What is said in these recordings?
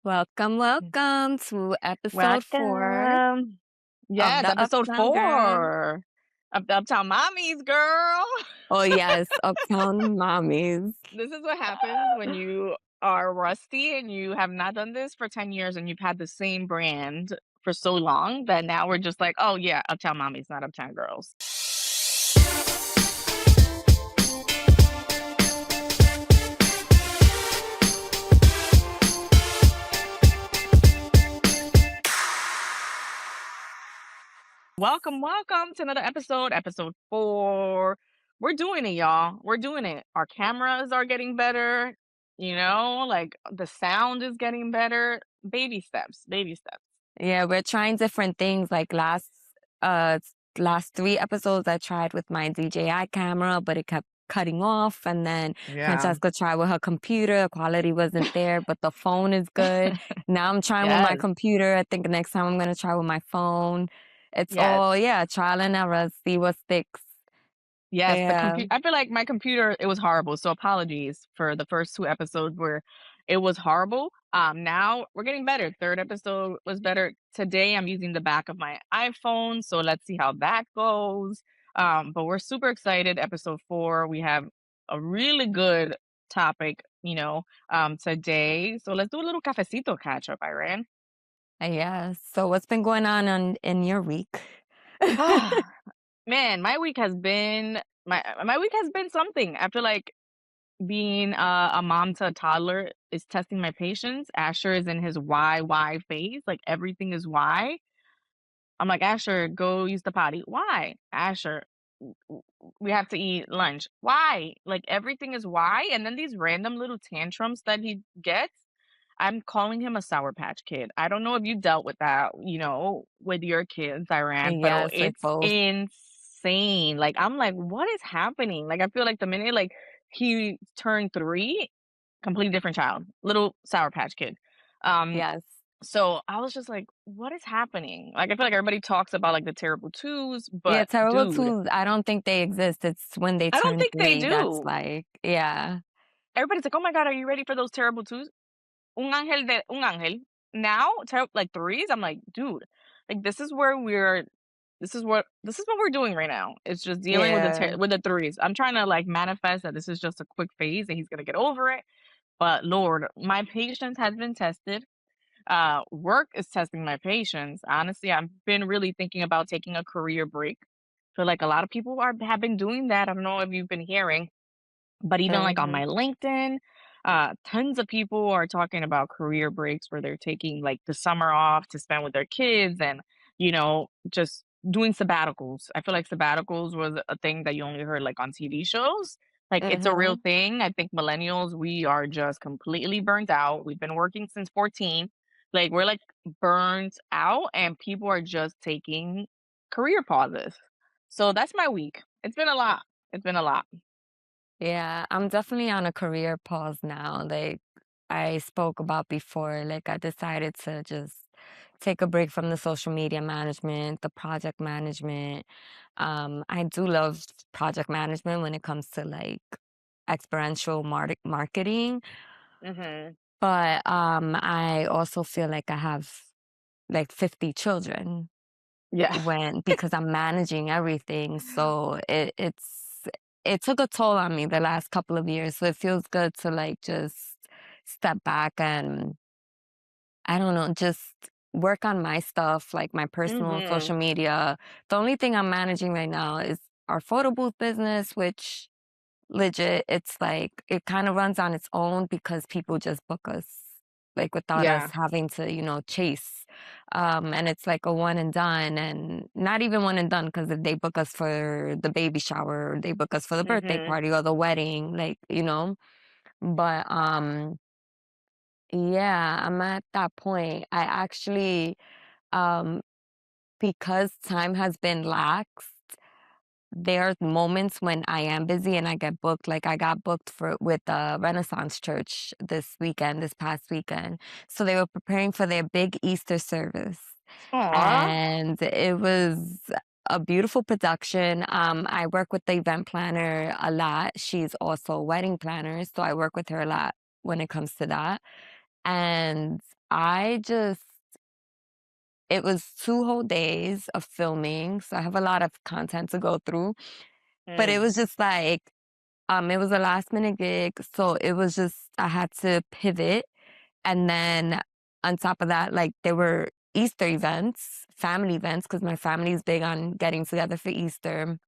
Welcome to episode 4 Welcome. of Yes, the episode Uptown Girl. 4 of the Uptown Mommies, girl. Oh, yes, Uptown Mommies. This is what happens when you are rusty and you have not done this for 10 years and you've had the same brand for so long that now we're just like, oh, yeah, Uptown Mommies, not Uptown Girls. Welcome to another episode 4. We're doing it, y'all. We're doing it. Our cameras are getting better, like the sound is getting better. Baby steps, baby steps. Yeah, we're trying different things. Like uh last 3 episodes I tried with my DJI camera, but it kept cutting off. And then Yeah. Francesca tried with her computer. The quality wasn't there, but the phone is good. Now I'm trying with my Yes, computer. I think next time I'm gonna try with my phone. It's yes. all, yeah, trial and error, see what sticks. Yes, the Yeah. computer. I feel like my computer, it was horrible. So apologies for the first 2 episodes where it was horrible. Now we're getting better. 3rd episode was better. Today I'm using the back of my iPhone, so let's see how that goes. But we're super excited. Episode 4, we have a really good topic, today. So let's do a little cafecito catch up, Iran. Yes. So what's been going on in your week? Man, my week has been something. I feel like being a mom to a toddler is testing my patience. Asher is in his why phase. Like everything is why. I'm like, Asher, go use the potty. Why? Asher, we have to eat lunch. Why? Like everything is why. And then these random little tantrums that he gets, I'm calling him a Sour Patch Kid. I don't know if you dealt with that, with your kids, Iran, but Yes, with it's both. insane. Like I'm like, what is happening? Like I feel like the minute like he turned 3, completely different child, little Sour Patch Kid. Um, Yes. so I was just like, what is happening? Like I feel like everybody talks about like the terrible twos, Yeah, but terrible dude, twos. I don't think they exist. It's when they I don't turn think they 3 that's do. like, yeah. Everybody's like, oh my god, are you ready for those terrible twos? Un ángel. Now, like threes, I'm like, dude, like this is what we're doing right now. It's just dealing with Yeah. with the threes. I'm trying to like manifest that this is just a quick phase and he's gonna get over it. But Lord, my patience has been tested. Work is testing my patience. Honestly, I've been really thinking about taking a career break. Feel like a lot of people have been doing that. I don't know if you've been hearing, but even like on Mhm. my LinkedIn, tons of people are talking about career breaks where they're taking like the summer off to spend with their kids and, just doing sabbaticals. I feel like sabbaticals was a thing that you only heard like on TV shows. Like it's a real Mhm. thing. I think millennials, we are just completely burnt out. We've been working since 14. Like we're like burnt out and people are just taking career pauses. So that's my week. It's been a lot. It's been a lot. Yeah, I'm definitely on a career pause now. Like I spoke about before, like I decided to just take a break from the social media management, the project management. I do love project management when it comes to like experiential marketing, Mhm. but I also feel like I have like 50 children Yeah. when because I'm managing everything. So it took a toll on me the last couple of years. So it feels good to like just step back and I don't know, just work on my stuff, like my personal Mhm. social media. The only thing I'm managing right now is our photo booth business, which legit, it's like it kind of runs on its own because people just book us like without us Yeah. having to, chase. And it's like a one and done and not even one and done because if they book us for the baby shower, or they book us for the birthday Mhm. party or the wedding, but yeah, I'm at that point. I actually um because time has been lax, there's moments when I am busy and I get booked. Like I got booked for with the Renaissance Church this past weekend. So they were preparing for their big Easter service. Aw. And it was a beautiful production. I work with the event planner a lot. She's also a wedding planner, so I work with her a lot when it comes to that. And I just it was 2 whole days of filming, so I have a lot of content to go through, but it Mm. was just like, it was a last minute gig, so it was just I had to pivot, and then on top of that, like, there were Easter events, family events, because my family is big on getting together for Easter,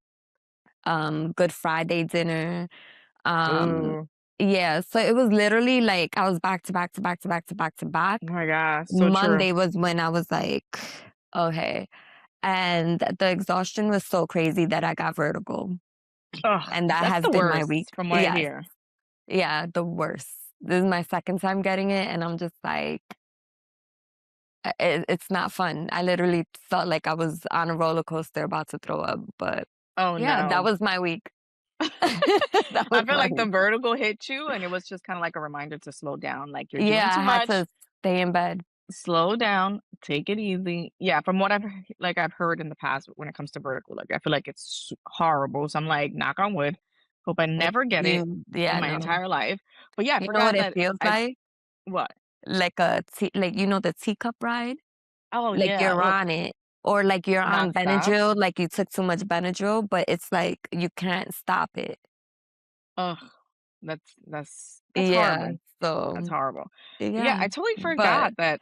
Good Friday dinner, um Ooh. yeah, so it was literally like I was back to back to back to back to back to back. Oh my god, so true. Monday was when I was like, "Okay." And the exhaustion was so crazy that I got vertigo, Ugh, and that that's has the been my week. worst from what I Yes. hear. Yeah, the worst. This is my 2nd time getting it, and I'm just like, it's not fun. I literally felt like I was on a roller coaster about to throw up, but Oh, yeah, that no. was my week. That I was feel my like the week. vertigo hit you, and it was just kinda like a reminder to slow down, like, "You're doing Yeah, I too had much. to stay in bed. Slow down, take it easy." Yeah, from what I've heard in the past when it comes to vertigo, like, I feel like it's horrible, so I'm like, knock on wood, hope I If never get it you in yeah, my no. entire life. But yeah, I You know what forgot it that feels I like? what? Like a tea like, the teacup ride? Oh, Like, yeah, you're look, on it, or like you're on nonstop. Benadryl, like you took too much Benadryl, but it's like you can't stop it. Ugh, that's Yeah, horrible. That's so, horrible. But yeah, yeah, I totally but forgot that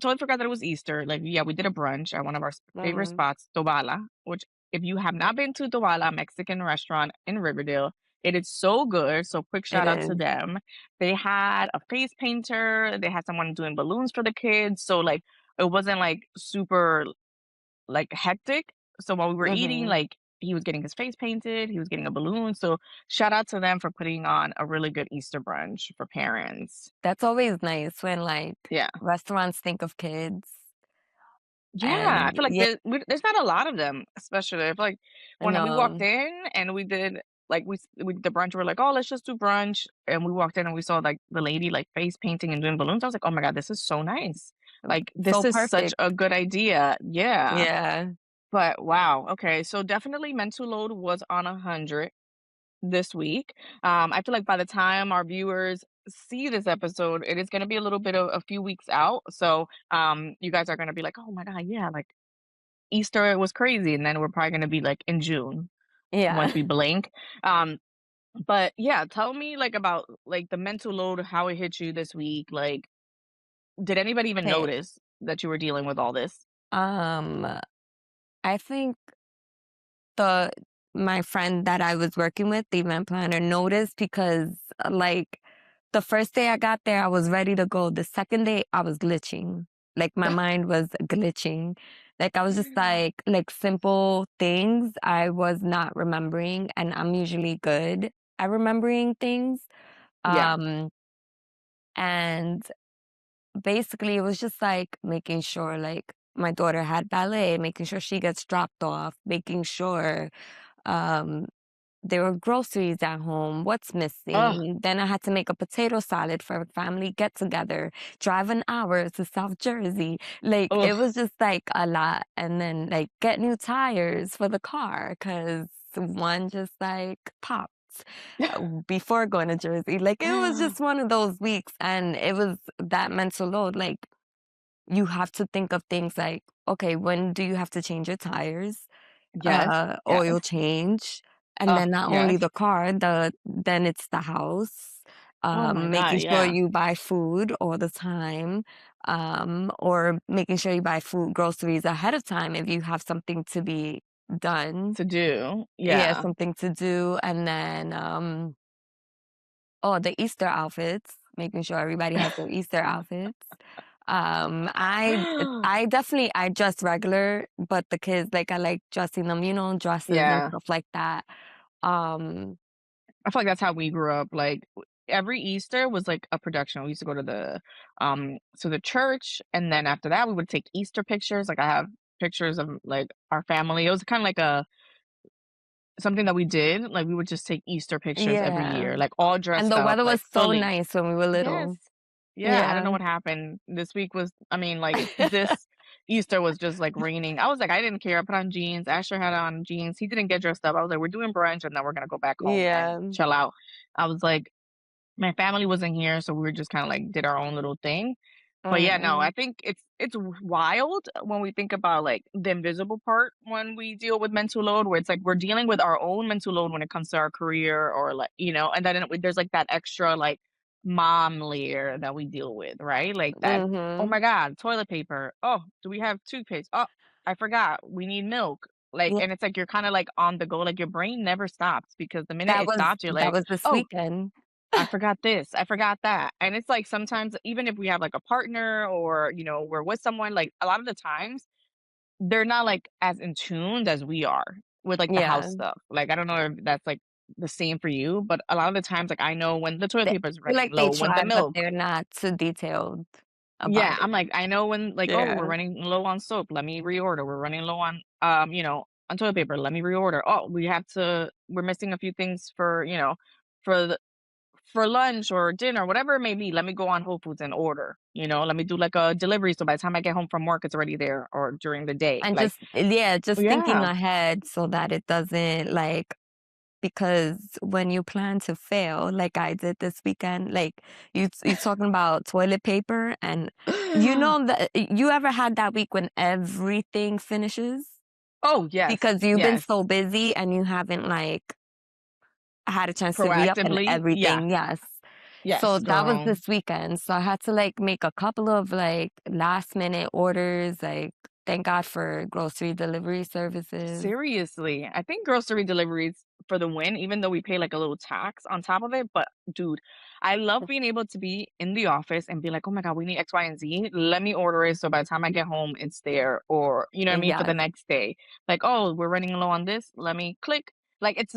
totally forgot that it was Easter. Like, yeah, we did a brunch at one of our favorite mhm, spots, Tobala, which if you have not been to Tobala Mexican restaurant in Riverdale, it is so good. So quick it shout out to is. them. They had a face painter, they had someone doing balloons for the kids. So like it wasn't like super like hectic. So while we were eating, Mhm. like he was getting his face painted, he was getting a balloon. So shout out to them for putting on a really good Easter brunch for parents. That's always nice when, like, Yeah. restaurants think of kids, Yeah, I and feel like yeah, there's not a lot of them, especially. I feel like when we walked no, in and we did the brunch, we're like, oh, let's just do brunch. And we walked in and we saw like the lady like face painting and doing balloons. I was like, oh my God, this is so nice. Like, so this is such perfect. a good idea. Yeah. Yeah. But wow. Okay. So definitely mental load was on 100 this week. I feel like by the time our viewers see this episode, it is going to be a little bit of a few weeks out. So you guys are going to be like, oh my God, yeah, like Easter was crazy, and then we're probably gonna be, like, in June Yeah. once we blink. Um, but yeah, tell me, like, about, like, the mental load, how it hit you this week, like, did anybody even Okay. notice that you were dealing with all this? Um, I think the my friend that I was working with, the event planner, noticed because, like, the first day I got there, I was ready to go. The second day, I was glitching. Like, my mind was glitching. Like, I was just like simple things I was not remembering, and I'm usually good at remembering things. Yeah. Um, and basically, it was just like making sure, like, my daughter had ballet, making sure she gets dropped off, making sure um, there were groceries at home. What's Oh, missing? Then I had to make a potato salad for a family get together, drive an hour to South Jersey. Like, it ugh. was just like a lot. And then, like, get new tires for the car because one just like popped before going to Jersey. Like, it was just one of those weeks. And it was that mental load. Like, you have to think of things like, okay, when do you have to change your tires? Yes, Oil yes. change, and Oh, then not only yes. the car, then it's the house, Oh my god, making sure yeah. you buy food all the time, or making sure you buy food groceries ahead of time if you have something to be done. To do, Yeah, yeah. something to do, and then, oh, the Easter outfits, making sure everybody has their Easter outfits. I definitely I dress regular, but the kids, like, I like dressing them, dresses and Yeah. stuff like that. Um, I feel like that's how we grew up, like, every Easter was, like, a production. We used to go to the church, and then after that, we would take Easter pictures, like, I have pictures of, like, our family. It was kinda like a something that we did, like, we would just take Easter pictures every yeah, year, like, all and dressed the up, weather was like, so fully. nice when we were Yes. little. Yeah, I don't know Yeah, what happened. This week was I mean, like, this Easter was just, like, raining. I was like, I didn't care. I put on jeans. Asher had on jeans. He didn't get dressed up. I was like, "We're doing brunch, and then we're gonna go back home and yeah, chill out." I was like, my family wasn't here, so we were just kinda, like, did our own little thing. But yeah, no, I Mm-mm. think it's wild when we think about like the invisible part when we deal with mental load, where it's like we're dealing with our own mental load when it comes to our career or like, and then there's like that extra like mom layer that we deal with, right? Like that, oh Mhm. my God, toilet paper. Oh, do we have toothpaste? Oh, I forgot. We need milk. Like, Yeah, and it's like you're kind of like on the go, like your brain never stops because the minute that it was stops, you're that like, was this oh, weekend. I forgot this, I forgot that. And it's like sometimes even if we have like a partner or, we're with someone, like a lot of the times they're not like as in tuned as we are with like the house Yeah. stuff. Like I don't know if that's like the same for you, but a lot of the times like I know when the toilet They paper is feel running like they low, when the try, but milk. they're not too detailed Yeah, about it. I'm like, I know when like, oh, we're Yeah. running low on soap, let me reorder. We're running low on on toilet paper, let me reorder. Oh, we're missing a few things for, for for lunch or dinner, whatever it may be, let me go on Whole Foods and order. Let me do like a delivery so by the time I get home from work, it's already there or during the day. And Like, just thinking yeah. ahead so that it doesn't, like, because when you plan to fail, like I did this weekend, like you talking about toilet paper, and that you ever had that week when everything finishes Oh, yes. because you've been Yes. so busy and you haven't, like, had a chance to re-up and Proactively. Yeah. everything, yes. Yes, So that was girl. this weekend, so I had to, like, make a couple of, like, last minute orders, like, thank God for grocery delivery services. Seriously, I think grocery deliveries for the win, even though we pay like a little tax on top of it. But dude, I love being able to be in the office and be like, oh my God, we need X, Y, and Z. Let me order it. So by the time I get home, it's there. Or, you know what I mean? For the Yes, next day. Like, oh, we're running low on this. Let me click. Like it's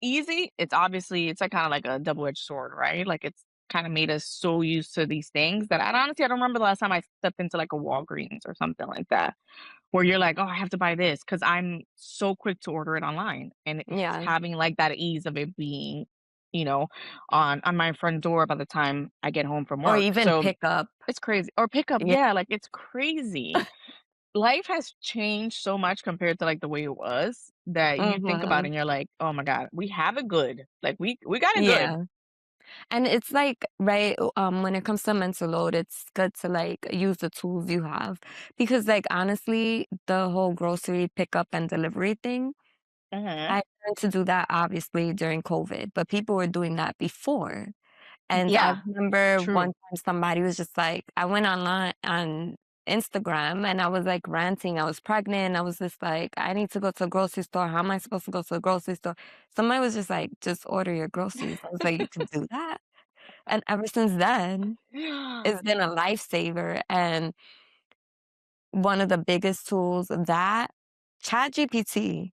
easy. It's like kind of like a double-edged sword, right? Like it's kind of made us so used to these things that I don't remember the last time I stepped into like a Walgreens or something like that where you're like, "Oh, I have to buy this because 'cause I'm so quick to order it online," and it's yeah, having, like, that ease of it being, you know, on my front door by the time I get home from or work, even so pickup. it's crazy or pickup, Yeah, yeah, like, it's crazy. Life has changed so much compared to, like, the way it was that you think about it mhm, and you're like, "Oh my god, we have it good." Like, we got it good. yeah, and it's like, right, when it comes to mental load, it's good to, like, use the tools you have because, like, honestly, the whole grocery pickup and delivery thing, Mhm. I learned to do that obviously during COVID, but people were doing that before. And I Yeah, remember one true. time somebody was just like, I went online on Instagram and I was like ranting. I was pregnant. I was just like, I need to go to the grocery store. How am I supposed to go to the grocery store? Somebody was just like, just order your groceries. I was like, you can do that. And ever since then, it's been a lifesaver. And one of the biggest tools that ChatGPT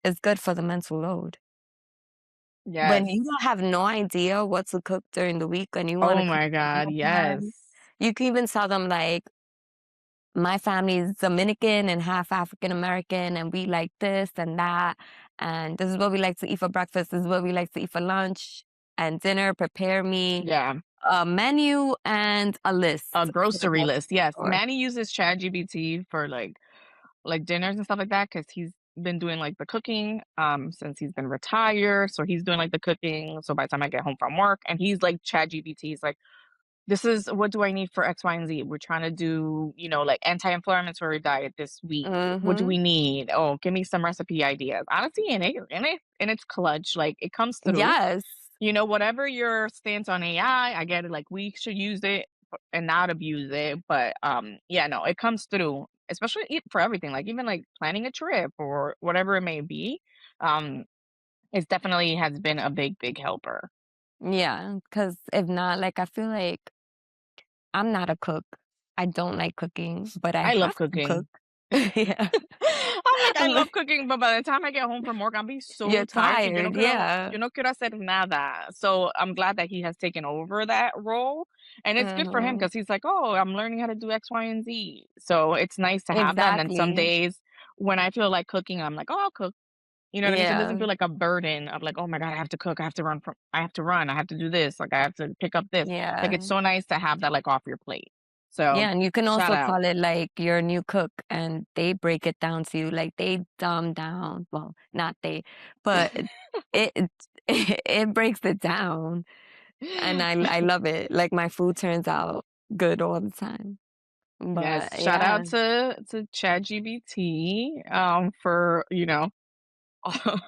is good for the mental load. When Yes. you don't have no idea what to cook during the week and you wanna Oh cook my a god, meal yes. plan, you can even tell them, like, "My family is Dominican and half African American, and we like this and that, and this is what we like to eat for breakfast, this is what we like to eat for lunch and dinner. Prepare me Yeah. a menu and a list A for the grocery grocery list, yes. store." Manny uses ChatGPT for, like, dinners and stuff like that because 'cause he's been doing, like, the cooking, since he's been retired, so he's doing, like, the cooking, so by the time I get home from work and he's like ChatGPT, he's like, "This is what do I need for X, Y, and Z? We're trying to do, like, anti-inflammatory diet this week. What do Mhm. we need? Oh, give me some recipe ideas." Honestly, and it's clutch, like, it comes through. Yes. Whatever your stance on AI, I get it. Like we should use it and not abuse it. But yeah, no, it comes through, especially for everything. Like even like planning a trip or whatever it may be. Um, it definitely has been a big, big helper. Yeah. Because if not, like, I feel like I'm not a cook. I don't like cooking, but I I love have to cook. cooking. Yeah. I'm like, I I'm love like, cooking, but by the time I get home from work, I'll be so you're tired que tired, yeah. yo no quiero hacer nada. So I'm glad that he has taken over that role. And it's good for him Mhm. because he's like, oh, I'm learning how to do X, Y, and Z. So it's nice to have that. And then some Exactly. days when I feel like cooking, I'm like, oh, I'll cook. You know what I mean? So it doesn't Yeah. feel like a burden of like, oh my God, I have to cook. I have to do this. Like I have to pick up this. Like Yeah. it's so nice to have that like off your plate. So Yeah, and you can shout also out. call it, like, your new cook, and they break it down to you, like, they dumb down well, not they, but it it breaks it down, and I love it. Like, my food turns out good all the time. Yes, But shout out yeah. to ChatGPT, for, all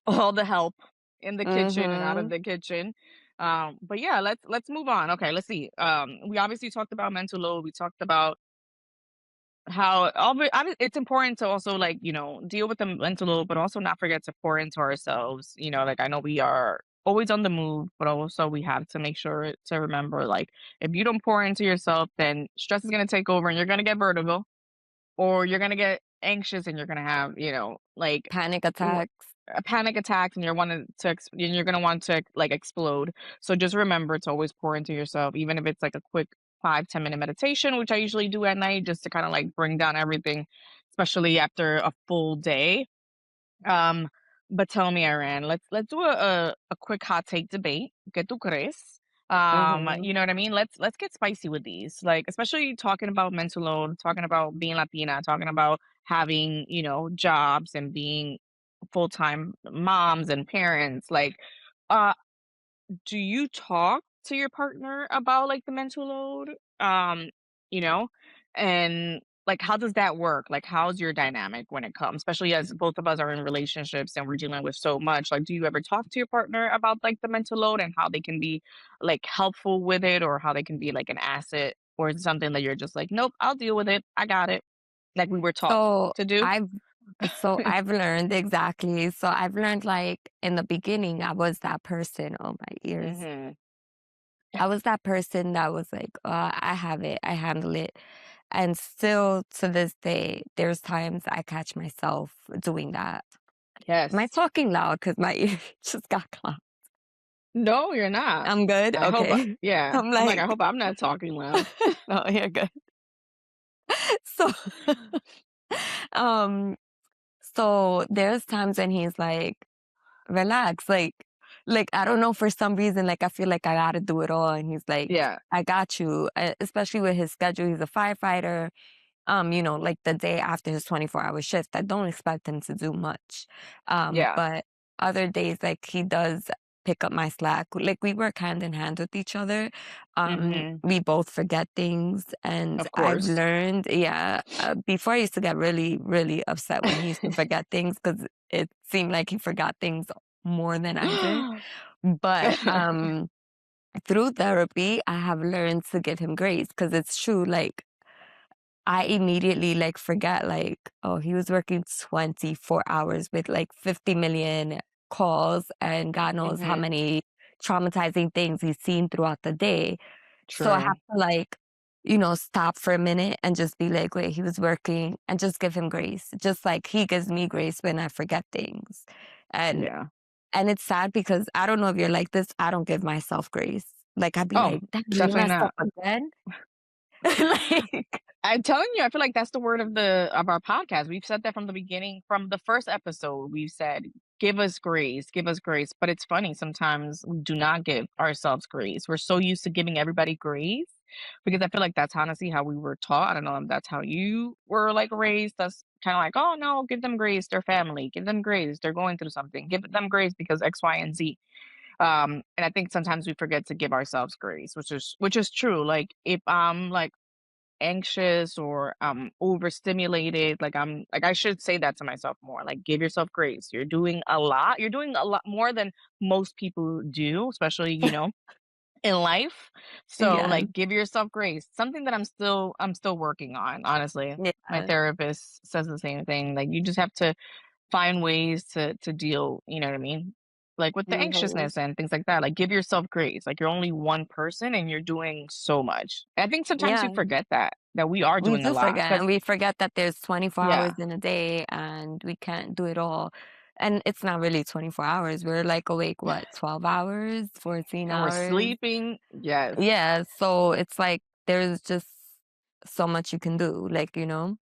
all the help in the kitchen and out of Mhm. the kitchen. But yeah, let's move on. Okay, let's see. We obviously talked about mental load. We talked about how it's important to also like deal with the mental load, but also not forget to pour into ourselves. Like I know we are always on the move, but also we have to make sure to remember like if you don't pour into yourself, then stress is gonna take over and you're gonna get vertigo or you're gonna get anxious and you're gonna have, like Panic w- attacks. a panic attacks and and you're gonna want to like explode. So just remember to always pour into yourself, even if it's like a quick 5-10 minute meditation, which I usually do at night, just to kind of like bring down everything, especially after a full day. um, but tell me, Iran, let's do a quick hot take debate. ¿Qué tú crees? Mhm. You know what I mean? Let's get spicy with these. Like, especially talking about mental load, talking about being Latina, talking about having, jobs and being full-time moms and parents. Like, uh, do you talk to your partner about like the mental load? Um, you know, and like how does that work? Like how's your dynamic when it comes, especially as both of us are in relationships and we're dealing with so much? Like, do you ever talk to your partner about like the mental load and how they can be like helpful with it or how they can be like an asset? Or is it something that you're just like, nope, I'll deal with it. I got it. Like we were taught So to do. I've I've learned exactly. So I've learned like in the beginning I was that person. Oh my ears. Hmm. I was that person that was like, I have it, I handle it. And still to this day, there's times I catch myself doing that. Am I Yes. talking loud? Because my ear just got clogged. No, you're not. I'm good? I hope Okay. yeah. I'm I'm like, I like, hope I'm not talking loud. no, you're good. So, um, so there's times when he's like, relax, I don't know, for some reason, like, I feel like I gotta do it all, and he's like, Yeah, "I got you," especially with his schedule, he's a firefighter, like, the day after his 24-hour shift, I don't expect him to do much, yeah. but other days, like, he does pick up my slack, like, we work hand in hand with each other, Mhm. we both forget things, and Of I've course. learned yeah, before I used to get really, really upset when he used to forget things because it seemed like he forgot things more than I did, but, through therapy, I have learned to give him grace because it's true, like, I immediately, like, forget, like, oh, he was working 24 hours with, like, 50 million calls and God knows how Mhm. many traumatizing things he's seen throughout the day. So I have True. to, like, stop for a minute and just be like, "Wait, he was working," and just give him grace, just like he gives me grace when I forget things. And Yeah. and it's sad because I don't know if you're like this, I don't give myself grace. Like, I'd be Oh, like, "Damn, you definitely messed up not. again?" Like I'm telling you, I feel like that's the word of our podcast. We've said that from the beginning, from the first episode. We've said, give us grace." But it's funny, sometimes we do not give ourselves grace. We're so used to giving everybody grace because I feel like that's honestly how we were taught. I don't know if that's how you were like raised. That's kind of like, oh no, give them grace. They're family. Give them grace. They're going through something. Give them grace because X, Y, and Z. And I think sometimes we forget to give ourselves grace, which is true. Like if I'm like anxious or I'm overstimulated, like I should say that to myself more. Like give yourself grace. You're doing a lot. You're doing a lot more than most people do, especially, in life. So yeah, like give yourself grace. Something that I'm still working on, honestly. My yeah, therapist says the same thing. Like you just have to find ways to deal, you know what I mean? Like with the mhm. anxiousness and things like that. Like give yourself grace. Like you're only one person and you're doing so much. I think sometimes we Yeah, forget that we are we doing a do lot. forget, Cause and we forget that there's 24 hours yeah, in a day, and we can't do it all, and it's not really 24 hours, we're, like, awake, what, 12 hours, 14 and we're hours? sleeping. Yes. Yeah, so it's like there's just so much you can do, like, you know?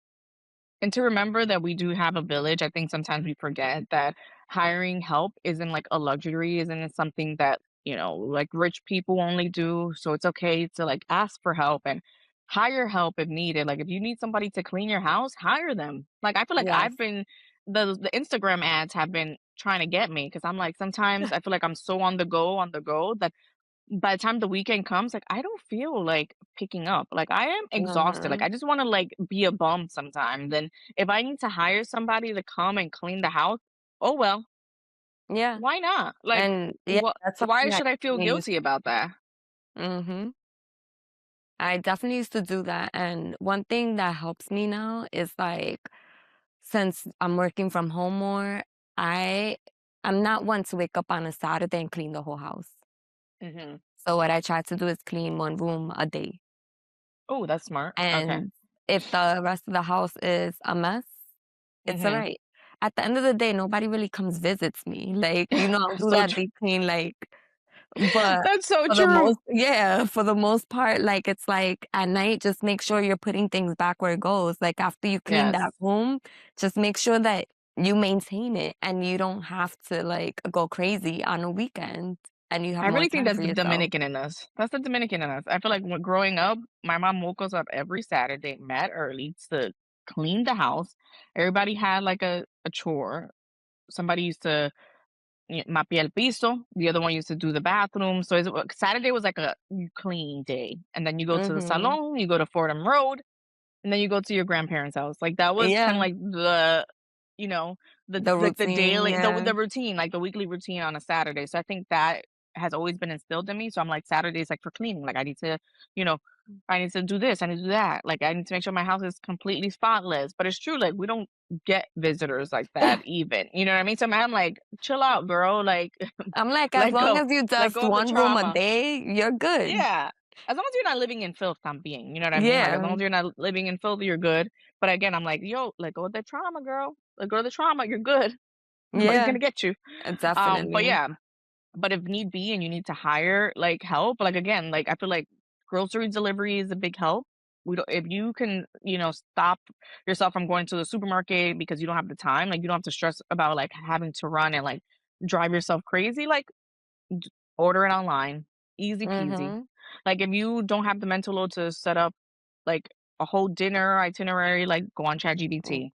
And to remember that we do have a village. I think sometimes we forget that hiring help isn't like a luxury, isn't it something that, like rich people only do. So it's okay to like ask for help and hire help if needed. Like if you need somebody to clean your house, hire them. Like I feel like Yes. I've been the Instagram ads have been trying to get me because I'm like sometimes I feel like I'm so on the go that by the time the weekend comes, like, I don't feel like picking up. Like, I am exhausted. Like, Mhm. I just wanna, like, be a bum sometime. Then if I need to hire somebody to come and clean the house, oh, well, Yeah, why not? Like, and yeah, what that's why something I should I feel definitely used guilty about that? mhm. I definitely used to do that, and one thing that helps me now is, like, since I'm working from home more, I I'm not one to wake up on a Saturday and clean the whole house. Mhm. So what I try to do is clean 1 room a day, Oh, that's smart. Okay. and if the rest of the house is a mess, it's Mhm. alright. At the end of the day, nobody really comes visits me, like, I'll do So that true. deep clean, like but That's so for the true. most yeah, for the most part, like, it's like, at night, just make sure you're putting things back where it goes, like, after you clean Yes. that room, just make sure that you maintain it, and you don't have to, like, go crazy on a weekend, and you have I more really think time that's for the yourself. Dominican in us. That's the Dominican in us. I feel like when growing up, my mom woke us up every Saturday mad early to clean the house. Everybody had like a chore. Somebody used to mapia el piso. The other one used to do the bathroom. So Saturday was like a clean day. And then you go to the Mhm. salon, you go to Fordham Road, and then you go to your grandparents' house. Like, that was kinda Yeah, like you know, the the routine, daily yeah. the routine, like, the weekly routine on a Saturday. So I think that has always been instilled in me. So I'm like, Saturdays, like, for cleaning. Like, you know, I need to do this, I need to do that. Like, I need to make sure my house is completely spotless. But it's true, like, we don't get visitors like that even. You know what I mean? So I'm like, "Chill out, girl." Like, I'm like, as let long go. as you Let dust go of the 1 room a trauma. day, you're good. Yeah. As long as you're not living in filth, también, you know what I mean? Like, as long Yeah, as you're not living in filth, you're good. But again, I'm like, "Yo, let go of that trauma, girl. Let go of the trauma, you're good. Nobody's yeah, gonna get you." But definitely. yeah, but if need be and you need to hire, like, help, like, again, like, I feel like grocery delivery is a big help. We don't if you can, stop yourself from going to the supermarket because you don't have the time, like, you don't have to stress about, like, having to run and, like, drive yourself crazy, like, order it online, easy peasy. Mhm. Like, if you don't have the mental load to set up, like, a whole dinner itinerary, like, go on ChatGPT.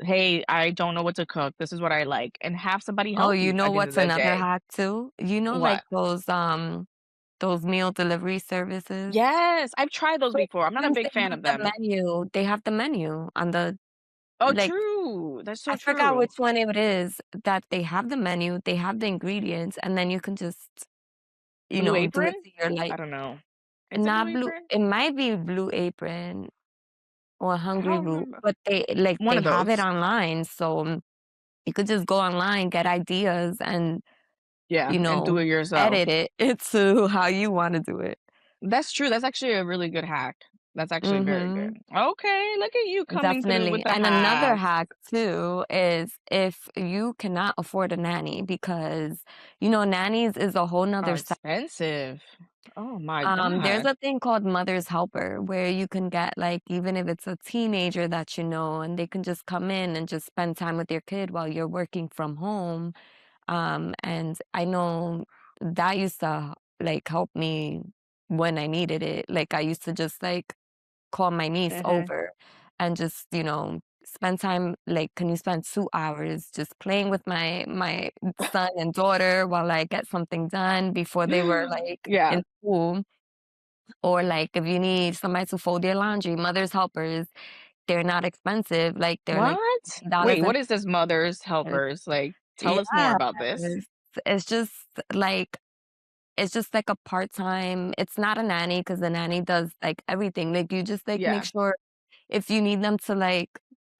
"Hey, I don't know what to cook. This is what I like," and have somebody Oh, help you you know at the end of what's the another day. hack too? Like What? those meal delivery services? Yes, I've tried those So before. I'm not a sometimes big fan of them. they have the menu on the Oh, like, true. That's so I forgot true. which one it is that they have the menu, they have the ingredients, and then you can just, Blue do it Apron? to your I like don't know. Is it Blue not blue Apron? it might be Blue Apron or I Hungry don't Root, remember. but One they of have it those. online, so you could just go online, get ideas, and, Yeah, you and do know, it yourself. edit it into how you wanna do it. That's true. That's actually a really good hack. That's actually very good. Mhm. Okay, look at you coming through with Definitely. the And another hacks. hack too is if you cannot afford a nanny because, nannies is a whole Are nother expensive. Oh my there's god. a thing called mother's helper where you can get like even if it's a teenager that you know and they can just come in and just spend time with your kid while you're working from home. And I know that used to like help me when I needed it. Like I used to just like call my niece Mhm. over and just, spend time like, can you spend 2 hours just playing with my son and daughter while I get something done before they were, like, Yeah. in school? Or, like, if you need somebody to fold your laundry, mother's helpers, they're not expensive, like, they're, like, What? $50 Wait, an what is this mother's hour. helpers? Like, tell us more Yes. about this. It's just, like it's just like a part-time it's not a nanny because the nanny does, like, everything, like, you just, like, make Yeah. sure if you need them to, like,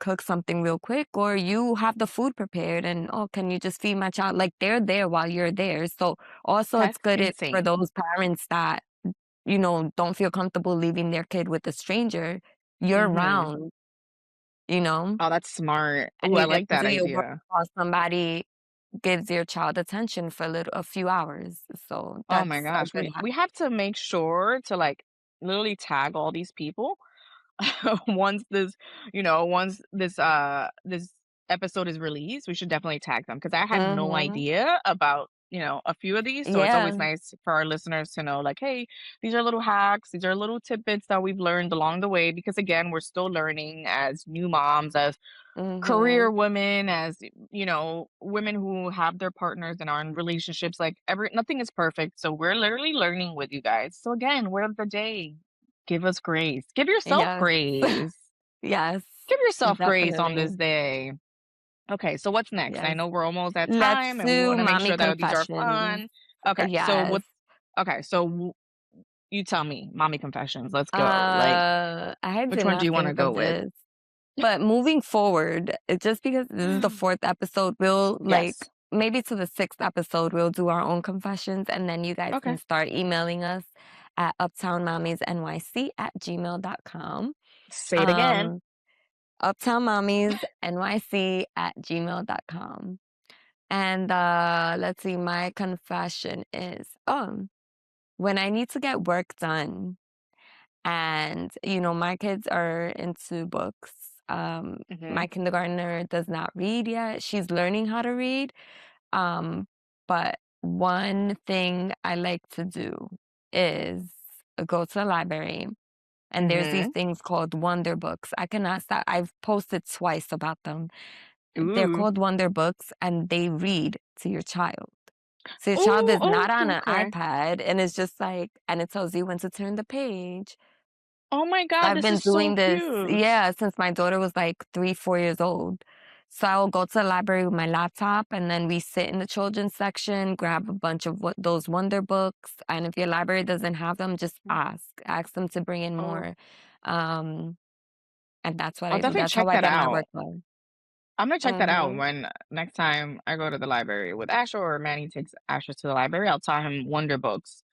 cook something real quick or you have the food prepared and, "Oh, can you just feed my child?" Like, they're there while you're there, so also it's That's good if for insane. those parents that, don't feel comfortable leaving their kid with a stranger, you're Mhm. around, you know, Oh, that's smart. Ooh, and I you get like to that do your work idea. while somebody gives your child attention for a few hours, so Oh my that's a gosh. good We have to make sure to, like, literally tag all these people once this episode is released. We should definitely tag them because I had no Mhm. idea about a few of these. So it's always Yeah. nice for our listeners to know, like, hey, these are little hacks, these are little tidbits that we've learned along the way. Because again, we're still learning as new moms, as career Mhm. women, as women who have their partners and are in relationships. Like every nothing is perfect. So we're literally learning with you guys. So again, word of the day. Give us grace. Give yourself Yes. grace. Yes. Give yourself grace on this Definitely. day. Okay, so what's next? I Yes. know we're almost at Let's time and we do want to make mommy sure that these are confessions. fun. Okay, so Yes. what okay, so you tell me, mommy confessions. Let's go. Like I which did one do not you want to think go of with? this. But moving forward, just because this is the fourth episode, we'll like Yes. maybe to the sixth episode, we'll do our own confessions, and then you guys can Okay. start emailing us at uptownmommiesnyc@gmail.com. Say it again. Um, uptownmommiesnyc@gmail.com. And let's see, my confession is when I need to get work done, and my kids are into books. My Mhm. kindergartner does not read yet. She's learning how to read. Um, but one thing I like to do is go to the library, and there's these Mhm. things called wonder books. I cannot stop. I've posted twice about them. They're Ooh. called wonder books, and they read to your child. So your child Ooh, is oh, not on an okay. iPad, and it's just like, and it tells you when to turn the page. Oh my So god, I've this been is so doing this, cute. yeah, since my daughter was like 3, 4 years old. So I will go to the library with my laptop, and then we sit in the children's section, grab a bunch of those wonder books. And if your library doesn't have them, just ask them to bring in Oh, more. Um, and that's what I'll I do. definitely That's how check I that get my work out. done. I'm gonna check that out Mm-hmm. when next time I go to the library with Asher or Manny takes Asher to the library. I'll tell him wonder books.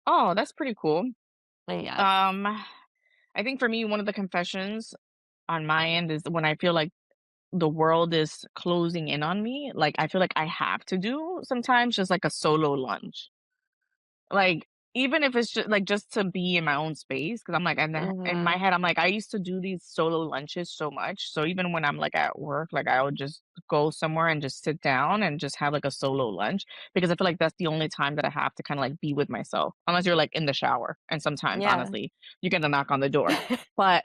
Oh, that's pretty cool. Yes. Um, I think for me, one of the confessions on my end is when I feel like the world is closing in on me. Like I feel like I have to do sometimes just like a solo lunch. Like, even if it's just like just to be in my own space, because 'cause I'm like in my Mm-hmm. head, I'm like, I used to do these solo lunches so much, so even when I'm, like, at work, like, I would just go somewhere and just sit down and just have, like, a solo lunch, because I feel like that's the only time that I have to kinda, like, be with myself, unless you're, like, in the shower, and sometimes, Yeah. honestly, you get the knock on the door. But,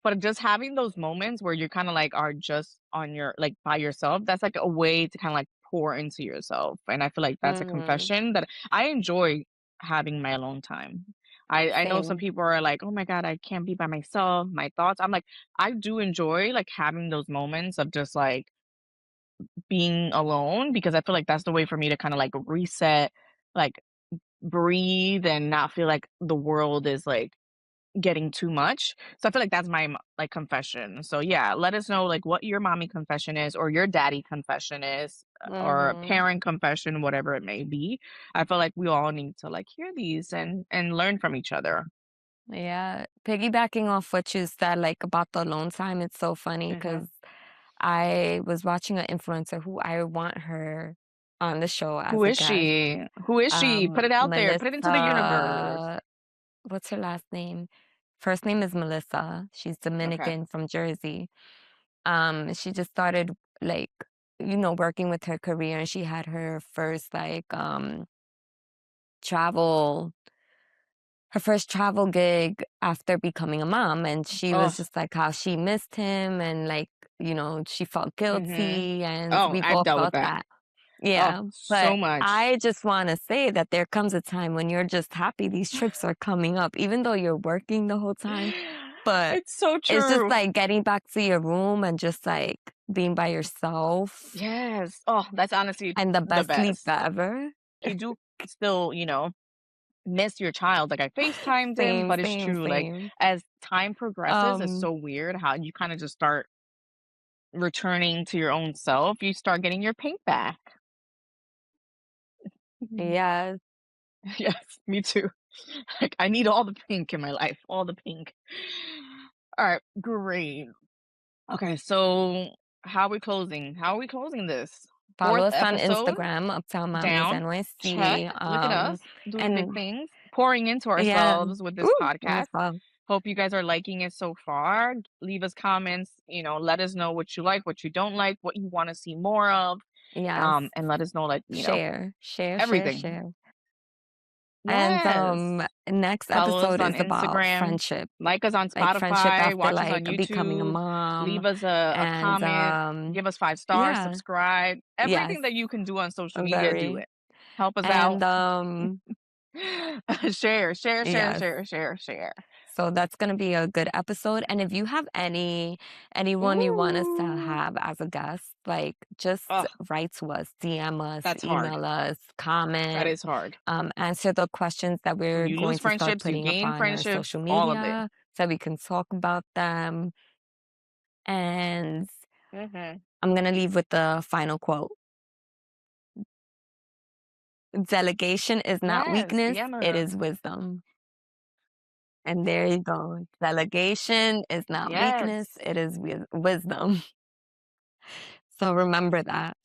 but just having those moments where you kinda, like, are just on your like, by yourself, that's, like, a way to kinda, like, pour into yourself, and I feel like that's a Mm-hmm. confession that I enjoy having my alone time. I know some Same. people are like, "Oh my god, I can't be by myself, my thoughts." I'm like, I do enjoy, like, having those moments of just, like, being alone because I feel like that's the way for me to kinda, like, reset, like, breathe, and not feel like the world is, like, getting too much. So I feel like that's my like confession. So yeah, let us know like what your mommy confession is or your daddy confession is or Mm-hmm. parent confession, whatever it may be. I feel like we all need to like hear these and learn from each other. Yeah, piggybacking off what you said, like about the alone time, it's so funny Hmm. because I was watching an influencer who I want her on the show Who as a is guest. she? Who is she? Put it out there. Put it into the universe. Melissa, what's her last name? First name is Melissa. She's Okay. Dominican from Jersey. She just started like, working with her career, and she had her first like travel her first travel gig after becoming a mom, and she was Oh. just like how she missed him, and like, she felt Hmm. guilty, and Oh, we've I've all dealt with felt that. that. Oh, Yeah, so but much. I just want to say that there comes a time when you're just happy these trips are coming up, even though you're working the whole time. But It's so it's just true. like getting back to your room and just like being by yourself, Yes. Oh, that's honestly and the the best sleep best. ever. You do still, miss your child. Like I FaceTimed him, Same, but it's same, true. Like same. as time progresses, it's Um, so weird how you kind of just start returning to your own self. You start getting your pink back. yes. Yes, me too. Like I need all the pink in my life, all the pink. All right, great. Okay, so how are we closing? How are we closing this? Follow Fourth us on episode Instagram, Uptown Mamis down. Check. NYC. Look at us doing big And things, pouring into yeah, ourselves with this ooh, me podcast. as well. Hope you guys are liking it so far. Leave us comments, let us know what you like, what you don't like, what you want to see more of. Yes. and let us know, like, Share, share, share, everything. share. And, Yes. next Follow us episode on is about Instagram, friendship, like us on like friendship Spotify, after, watch us on like, becoming a YouTube, mom, leave us a and, comment, give us 5 stars, yeah, subscribe. yes, Everything that you can do on social media, do very. it. Help us out. And, Share, share, share, yes. share, share, share. So that's gonna be a good episode, and if you have anyone you want us to Ooh. have as a guest, like, just Ugh, write to us, DM us, that's hard. email us, That comment, is hard. answer the questions that we're You going lose to start friendships, you putting up gain on our friendships, social all of it. media so we can talk about them, and Mhm. I'm gonna leave with the final quote. Delegation is not Yes, weakness, it yeah. is wisdom. And there you go. Delegation is not weakness, Yes. it is wisdom. So remember that.